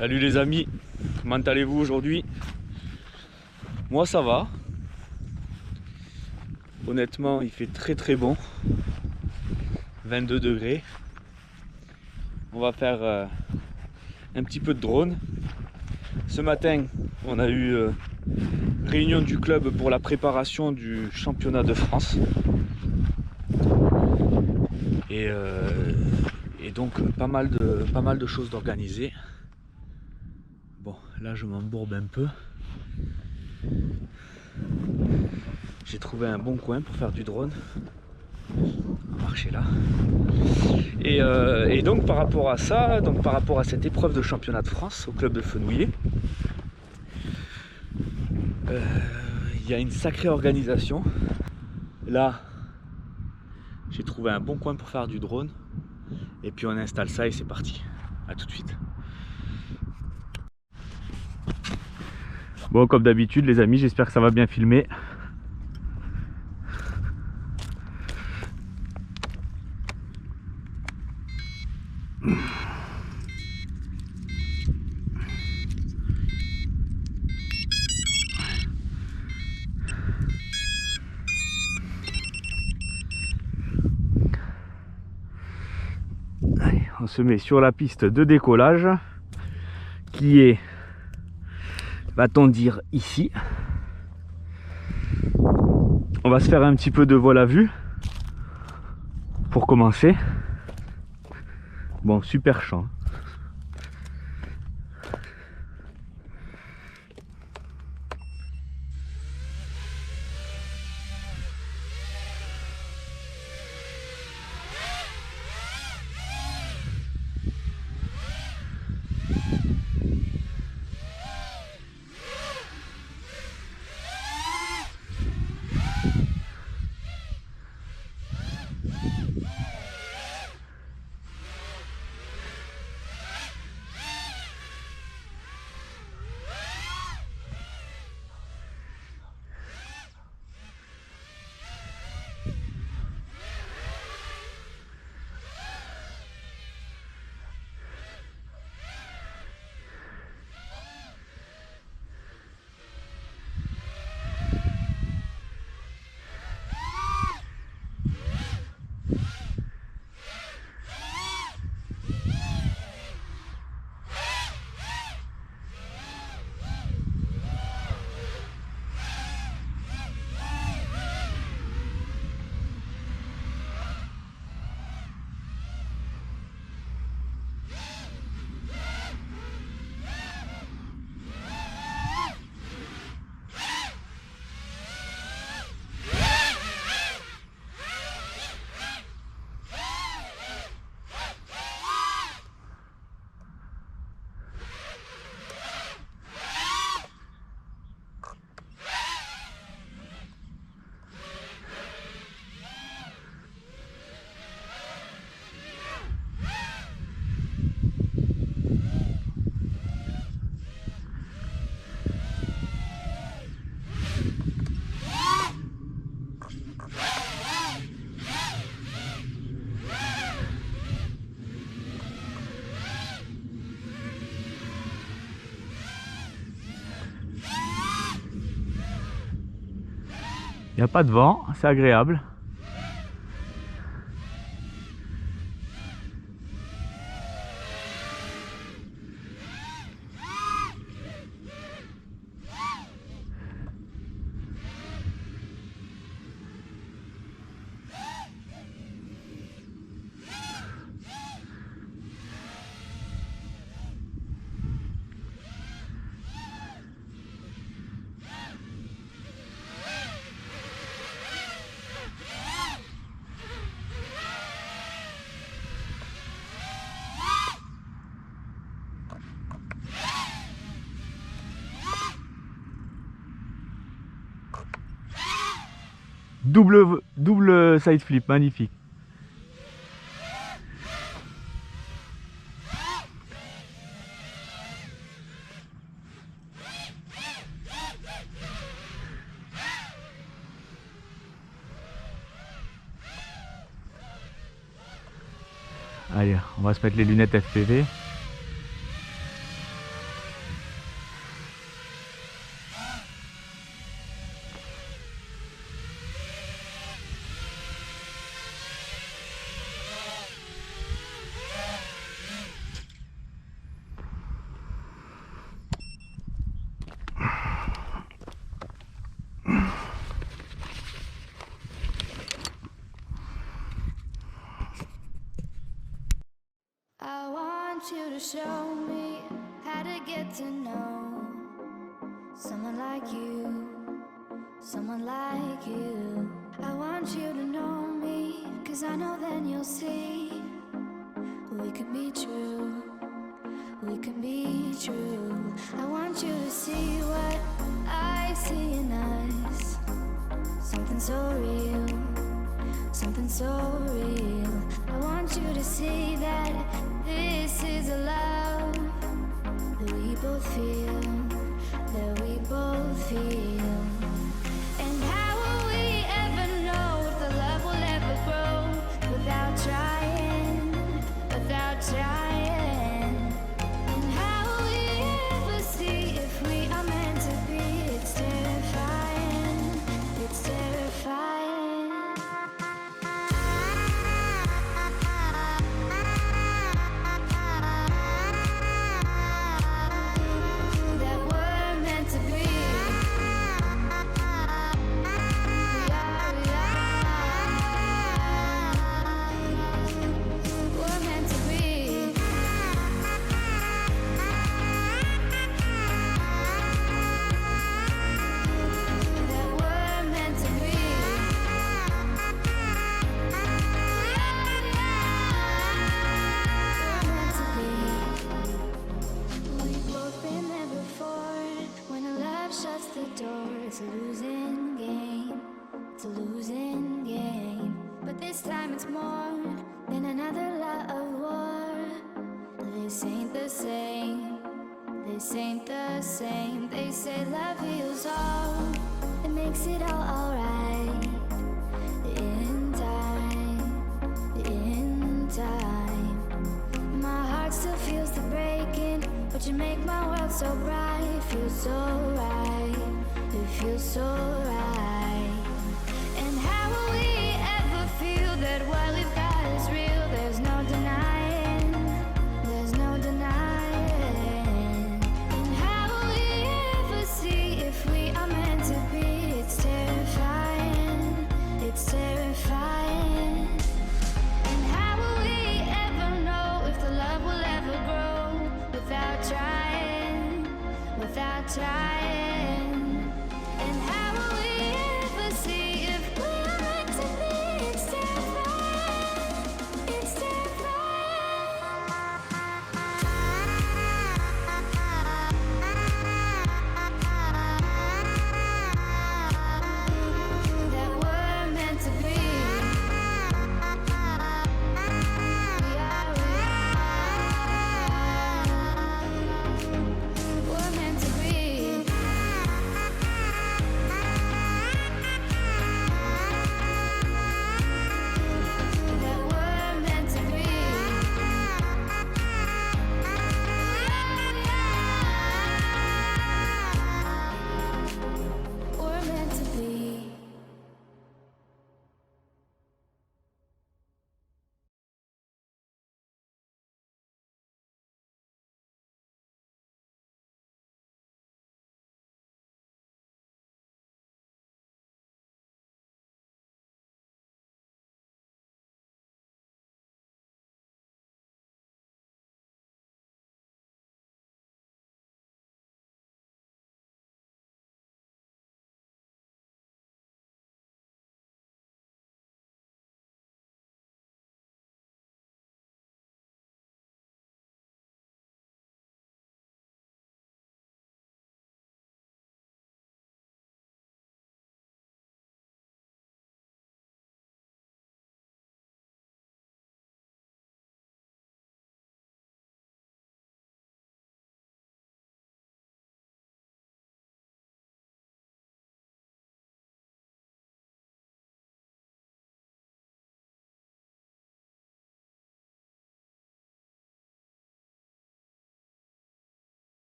Salut les amis, comment allez-vous aujourd'hui? Moi ça va. Honnêtement il fait très bon. 22 degrés. On va faire un petit peu de drone. Ce matin on a eu réunion du club pour la préparation du championnat de France. Et donc pas mal de choses d'organiser. Bon là je m'embourbe un peu. J'ai trouvé un bon coin pour faire du drone. On va marcher là. Et donc par rapport à ça, par rapport à cette épreuve de championnat de France au club de Fenouillet, il y a une sacrée organisation. Là, j'ai trouvé un bon coin pour faire du drone. Et puis on installe ça et c'est parti. A tout de suite. Bon, comme d'habitude les amis, j'espère que ça va bien filmer. Allez, on se met sur la piste de décollage qui est, va-t-on dire, ici. On va se faire un petit peu de vol à vue pour commencer. Bon, super champ. Il n'y a pas de vent, c'est agréable. Double side flip, magnifique. Allez, on va se mettre les lunettes FPV. want you to show me how to get to know someone like you, someone like you. I want you to know me, 'cause I know then you'll see we can be true, we can be true. I want you to see what I see in us, something so real, something so real. I want you to see that this is a love that we both feel, that we both feel. And how will we ever know if the love will ever grow without trying, without trying? And how will we ever see if we are meant to be? It's terrifying, it's terrifying. That we're meant to be. We're meant to be. That we're meant to be. We're meant to be. We've both been there before. When a love shuts the door, it's a losing game. It's a losing game. But this time it's more than another love war. This ain't the same. This ain't the same. They say love heals all. It makes it all alright. In time. In time. My heart still feels the breaking, but you make my world so bright. It feels so right. It feels so right. And how will we ever feel that what we've got is real? There's no denying. There's no denying. And how will we ever see if we are meant to be? It's terrifying. It's terrifying. And how will we ever know if the love will ever grow without trying, without trying? And how will we ever see if we are meant to be? It's terrifying, it's terrifying. That we're meant to be. We're meant to be.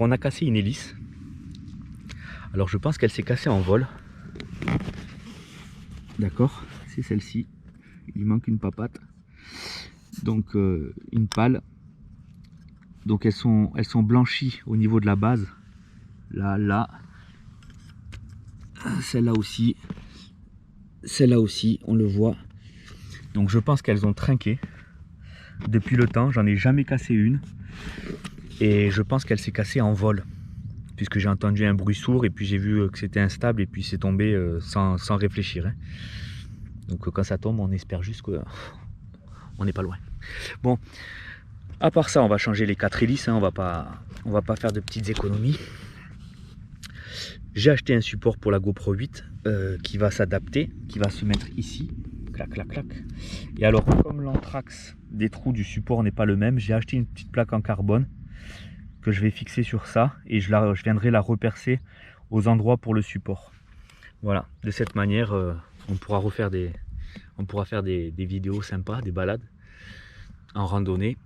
On a cassé une hélice. Alors je pense qu'elle s'est cassée en vol. D'accord, c'est celle-ci. Il manque une papate. Donc une pale. Donc elles sont blanchies au niveau de la base. Là. Celle-là aussi. Celle-là aussi, on le voit. Donc je pense qu'elles ont trinqué. Depuis le temps, j'en ai jamais cassé une. Et je pense qu'elle s'est cassée en vol. Puisque j'ai entendu un bruit sourd et puis j'ai vu que c'était instable et puis c'est tombé sans réfléchir. Hein. Donc quand ça tombe, on espère juste qu'on n'est pas loin. Bon, à part ça, on va changer les 4 hélices. Hein. On va pas faire de petites économies. J'ai acheté un support pour la GoPro 8 qui va s'adapter, qui va se mettre ici. Clac, clac, clac. Et alors, comme l'anthrax des trous du support n'est pas le même, j'ai acheté une petite plaque en carbone que je vais fixer sur ça et je viendrai la repercer aux endroits pour le support. Voilà, de cette manière, on pourra faire des vidéos sympas, des balades en randonnée.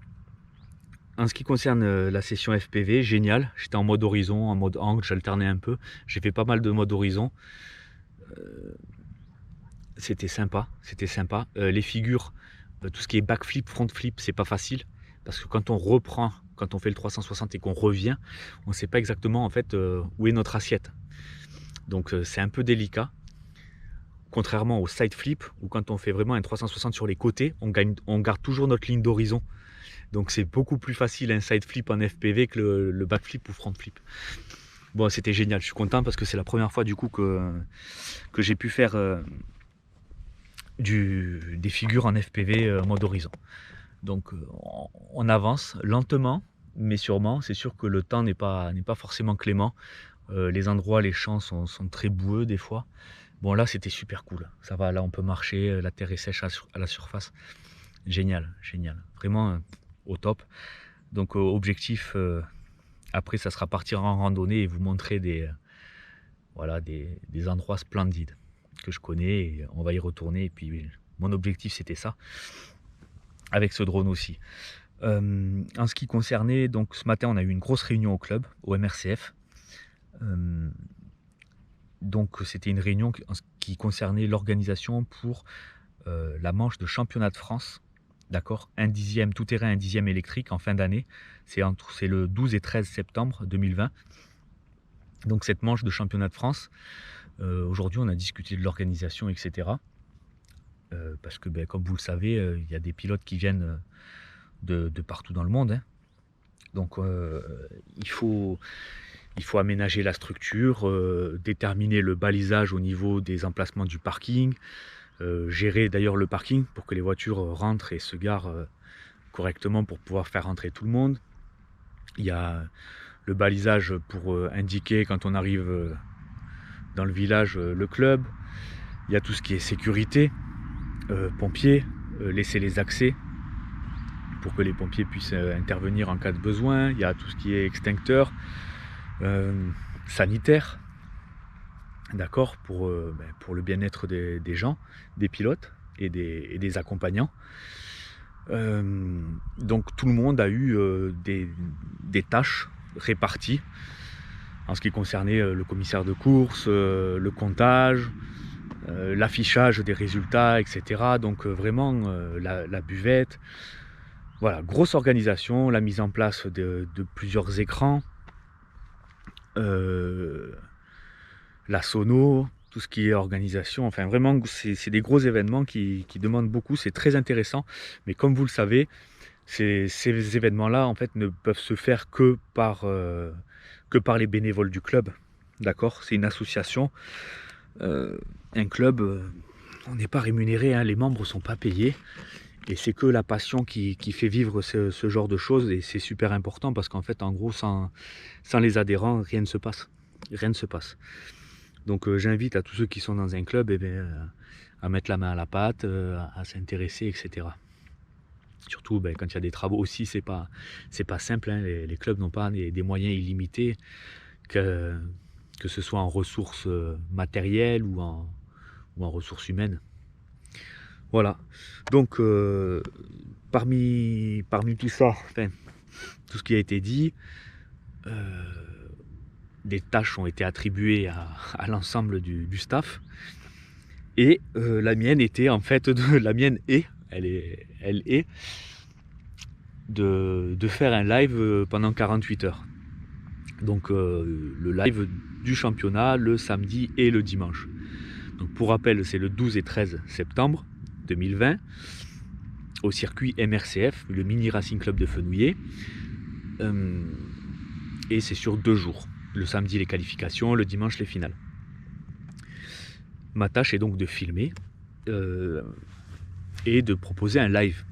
En ce qui concerne la session FPV, génial. J'étais en mode horizon, en mode angle, j'alternais un peu. J'ai fait pas mal de mode horizon. C'était sympa, c'était sympa. Les figures, tout ce qui est backflip, front flip, c'est pas facile. Parce que quand on reprend, quand on fait le 360 et qu'on revient, on ne sait pas exactement en fait où est notre assiette. Donc c'est un peu délicat. Contrairement au side flip, où quand on fait vraiment un 360 sur les côtés, on garde toujours notre ligne d'horizon. Donc c'est beaucoup plus facile un side flip en FPV que le backflip ou front flip. Bon, c'était génial, je suis content parce que c'est la première fois du coup que j'ai pu faire des figures en FPV mode horizon. Donc on avance lentement, mais sûrement. C'est sûr que le temps n'est pas forcément clément. Les endroits, les champs sont très boueux des fois. Bon, là c'était super cool, ça va, là on peut marcher, la terre est sèche à la surface. Génial, génial, vraiment au top. Donc objectif après ça sera partir en randonnée et vous montrer des endroits splendides que je connais et on va y retourner. Et puis mon objectif c'était ça avec ce drone aussi. En ce qui concernait, donc ce matin on a eu une grosse réunion au club, au MRCF. Donc c'était une réunion en ce qui concernait l'organisation pour la manche de championnat de France. D'accord, un dixième tout terrain, un dixième électrique en fin d'année. C'est le 12 et 13 septembre 2020. Donc cette manche de championnat de France, aujourd'hui on a discuté de l'organisation, etc. Parce que comme vous le savez, il y a des pilotes qui viennent de partout dans le monde. Hein. Donc il faut aménager la structure, déterminer le balisage au niveau des emplacements du parking, gérer d'ailleurs le parking pour que les voitures rentrent et se garent correctement pour pouvoir faire rentrer tout le monde. Il y a le balisage pour indiquer quand on arrive dans le village le club. Il y a tout ce qui est sécurité, pompiers, laisser les accès pour que les pompiers puissent intervenir en cas de besoin. Il y a tout ce qui est extincteur, sanitaire, d'accord, pour le bien-être des gens, des pilotes et des accompagnants. Donc tout le monde a eu des tâches réparties en ce qui concernait le commissaire de course, le comptage, l'affichage des résultats, etc. Donc vraiment la buvette. Voilà, grosse organisation, la mise en place de plusieurs écrans, la sono, tout ce qui est organisation, enfin vraiment c'est des gros événements qui demandent beaucoup, c'est très intéressant, mais comme vous le savez, ces événements-là en fait ne peuvent se faire que par les bénévoles du club, d'accord? C'est une association, un club, on n'est pas rémunéré, hein, les membres ne sont pas payés, et c'est que la passion qui fait vivre ce genre de choses, et c'est super important parce qu'en fait en gros sans les adhérents rien ne se passe, rien ne se passe. Donc j'invite à tous ceux qui sont dans un club à mettre la main à la pâte, à s'intéresser, etc. Surtout quand il y a des travaux aussi, c'est pas simple, hein. Les clubs n'ont pas des moyens illimités, que ce soit en ressources matérielles ou en ressources humaines. Voilà, donc parmi tout ça, enfin, tout ce qui a été dit, des tâches ont été attribuées à l'ensemble du staff. Et la mienne était en fait, elle est de faire un live pendant 48 heures. Donc le live du championnat le samedi et le dimanche. Donc pour rappel, c'est le 12 et 13 septembre 2020 au circuit MRCF, le Mini Racing Club de Fenouillet. Et c'est sur 2 jours. Le samedi les qualifications, le dimanche les finales. Ma tâche est donc de filmer et de proposer un live,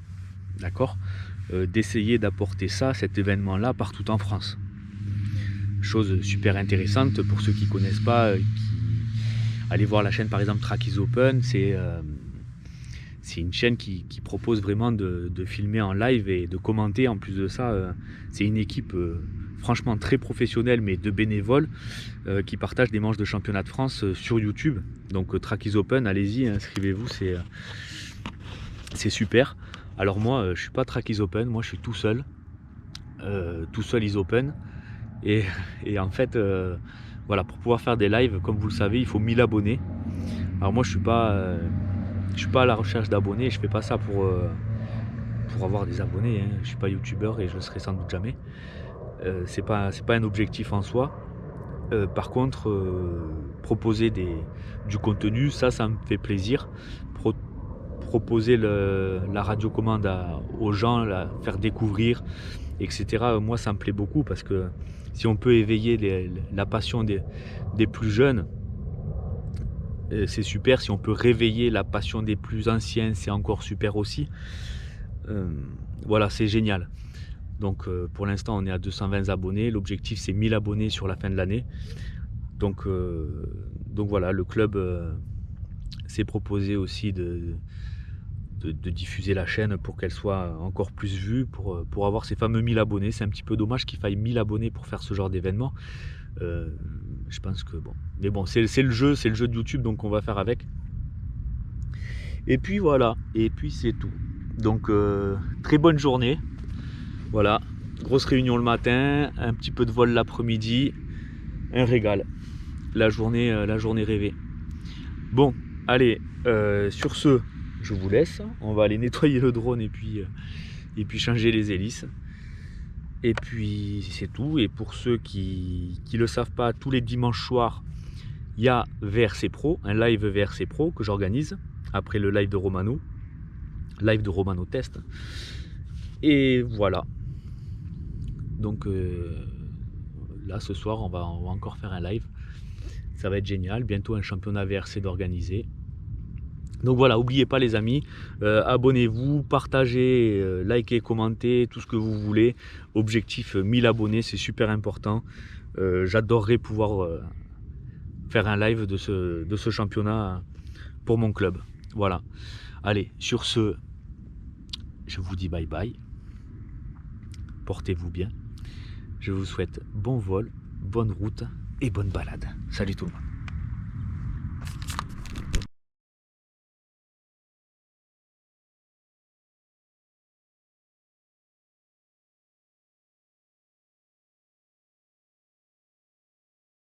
d'accord, d'essayer d'apporter cet événement-là partout en France. Chose super intéressante pour ceux qui ne connaissent pas, allez voir la chaîne par exemple Track is Open, c'est une chaîne qui propose vraiment de filmer en live et de commenter. En plus de ça, c'est une équipe franchement très professionnelle mais de bénévoles qui partagent des manches de championnat de France sur YouTube. Donc Track is Open, allez-y, inscrivez-vous, c'est super. Alors moi je suis pas Track is Open, moi je suis tout seul is Open. Et en fait voilà, pour pouvoir faire des lives, comme vous le savez, il faut 1000 abonnés. Alors moi je suis pas à la recherche d'abonnés, je fais pas ça pour avoir des abonnés, hein. Je suis pas youtubeur et je le serai sans doute jamais. C'est pas un objectif en soi. Par contre, proposer du contenu, ça me fait plaisir. Proposer la radiocommande aux gens, faire découvrir, etc. Moi, ça me plaît beaucoup parce que si on peut éveiller la passion des plus jeunes, c'est super. Si on peut réveiller la passion des plus anciens, c'est encore super aussi. Voilà, c'est génial. Donc pour l'instant on est à 220 abonnés, l'objectif c'est 1000 abonnés sur la fin de l'année. Donc voilà, le club s'est proposé aussi de diffuser la chaîne pour qu'elle soit encore plus vue, pour avoir ces fameux 1000 abonnés. C'est un petit peu dommage qu'il faille 1000 abonnés pour faire ce genre d'événement. Je pense que bon, mais bon, c'est le jeu de YouTube, donc on va faire avec. Et puis voilà, et puis c'est tout. Donc très bonne journée. Voilà, grosse réunion le matin, un petit peu de vol l'après-midi, un régal. La journée rêvée. Bon, allez, sur ce, je vous laisse. On va aller nettoyer le drone et puis changer les hélices. Et puis c'est tout. Et pour ceux qui ne le savent pas, tous les dimanches soirs, il y a VRC Pro, un live VRC Pro que j'organise après le live de Romano Test. Et voilà. Donc là ce soir on va encore faire un live, ça va être génial, bientôt un championnat VRC d'organiser. Donc voilà, n'oubliez pas les amis, abonnez-vous, partagez, likez, commentez, tout ce que vous voulez. Objectif 1000 abonnés, c'est super important. J'adorerais pouvoir faire un live de ce championnat pour mon club. Voilà, allez, sur ce, je vous dis bye bye, portez-vous bien. Je vous souhaite bon vol, bonne route et bonne balade. Salut tout le monde.